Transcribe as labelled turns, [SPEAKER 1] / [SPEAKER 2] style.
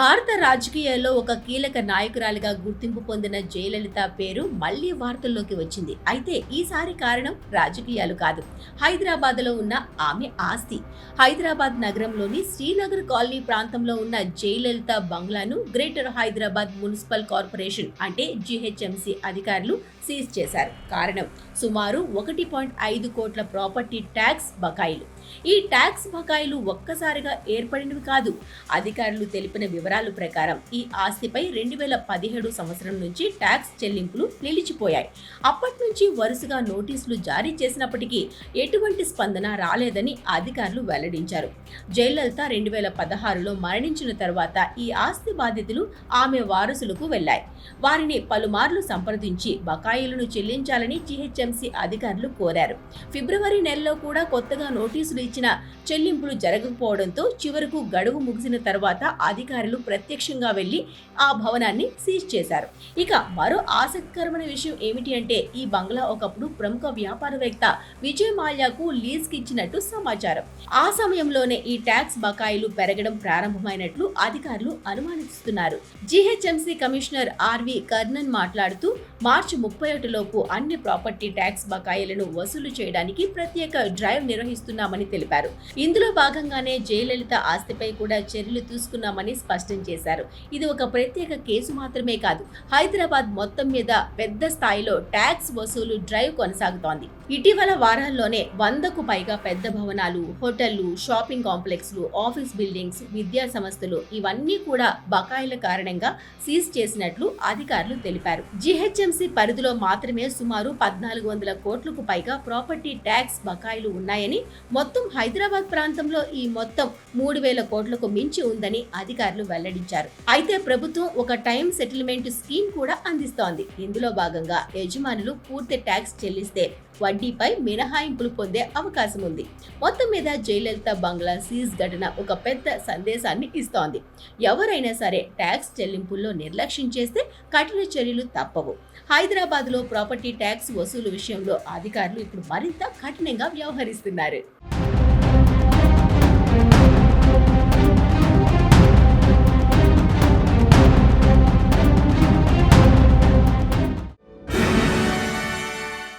[SPEAKER 1] భారత రాజకీయాల్లో ఒక కీలక నాయకురాలిగా గుర్తింపు పొందిన జయలలిత పేరు మళ్లీ వార్తల్లోకి వచ్చింది. అయితే ఈసారి కారణం రాజకీయాలు కాదు, హైదరాబాద్లో ఉన్న ఆమె ఆస్తి. హైదరాబాద్ నగరంలోని శ్రీనగర్ కాలనీ ప్రాంతంలో ఉన్న జయలలిత బంగ్లాను గ్రేటర్ హైదరాబాద్ మున్సిపల్ కార్పొరేషన్ అంటే జీహెచ్ఎంసీ అధికారులు సీజ్ చేశారు. కారణం సుమారు 1.5 కోట్ల ప్రాపర్టీ ట్యాక్స్ బకాయిలు. ఈ ట్యాక్స్ బకాయిలు ఒక్కసారిగా ఏర్పడినవి కాదు. అధికారులు తెలిపిన వివరాల ప్రకారం ఈ ఆస్తిపై 2017 సంవత్సరం నుంచి ట్యాక్స్ చెల్లింపులు నిలిచిపోయాయి. అప్పటి నుంచి వరుసగా నోటీసులు జారీ చేసినప్పటికీ ఎటువంటి స్పందన రాలేదని అధికారులు వెల్లడించారు. జయలలిత 2016లో మరణించిన తర్వాత ఈ ఆస్తి బాధ్యతలు ఆమె వారసులకు వెళ్లాయి. వారిని పలుమార్లు సంప్రదించి బకాయిలను చెల్లించాలని జీహెచ్ఎంసీ అధికారులు కోరారు. ఫిబ్రవరి నెలలో కూడా కొత్తగా నోటీసులు ఇచ్చిన చెల్లింపులు జరగకపోవడంతో చివరకు గడువు ముగిసిన తర్వాత అధికారులు ప్రత్యక్షంగా వెళ్లి ఆ భవనాన్ని సీజ్ చేశారు. ఇక మరో ఆసక్తికరమైన విషయం ఏమిటి అంటే ఈ బంగ్లా ఒకప్పుడు ప్రముఖ వ్యాపారవేత్త విజయ్ మాల్యాకు లీజ్ కి ఇచ్చినట్టు సమాచారం. ఆ సమయంలోనే ఈ ట్యాక్స్ బకాయిలు పెరగడం ప్రారంభమైనట్లు అధికారులు అనుమానిస్తున్నారు. జీహెచ్ఎంసీ కమిషనర్ ఆర్వి కర్ణన్ మాట్లాడుతూ మార్చి 31 లోపు అన్ని ప్రాపర్టీ ట్యాక్స్ బకాయిలను వసూలు చేయడానికి ప్రత్యేక డ్రైవ్ నిర్వహిస్తున్నామని తెలిపారు. ఇందులో భాగంగానే జయలలిత ఆస్తిపై కూడా చర్యలు తీసుకున్నామని స్పష్టం చేశారు. ఇది ఒక ప్రత్యేక కేసు మాత్రమే కాదు, హైదరాబాద్ మొత్తం మీద పెద్ద స్థాయిలో ట్యాక్స్ వసూలు డ్రైవ్ కొనసాగుతోంది. ఇటీవల వారాల్లోనే 100కు పైగా పెద్ద భవనాలు, హోటళ్లు, షాపింగ్ కాంప్లెక్స్లు, ఆఫీస్ బిల్డింగ్స్, విద్యా సంస్థలు ఇవన్నీ కూడా బకాయిల కారణంగా సీజ్ చేసినట్లు అధికారులు తెలిపారు. జీహెచ్ఎంసీ పరిధిలో మాత్రమే సుమారు 1400 కోట్లకు పైగా ప్రాపర్టీ ట్యాక్స్ బకాయిలు ఉన్నాయని, మొత్తం హైదరాబాద్ ప్రాంతంలో ఈ మొత్తం 3000 కోట్లకు మించి ఉందని అధికారులు వెల్లడించారు. అయితే ప్రభుత్వం ఒక టైం సెటిల్మెంట్ స్కీమ్ కూడా అందిస్తోంది. ఇందులో భాగంగా యజమానులు పూర్తి ట్యాక్స్ చెల్లిస్తే వడ్డీపై మినహాయింపులు పొందే అవకాశం ఉంది. మొత్తం మీద జయలలిత బంగ్లా సీజ్ ఘటన ఒక పెద్ద సందేశాన్ని ఇస్తోంది. ఎవరైనా సరే ట్యాక్స్ చెల్లింపుల్లో నిర్లక్ష్యం చేస్తే కఠిన చర్యలు తప్పవు. హైదరాబాద్లో ప్రాపర్టీ ట్యాక్స్ వసూలు విషయంలో అధికారులు ఇప్పుడు మరింత కఠినంగా వ్యవహరిస్తున్నారు.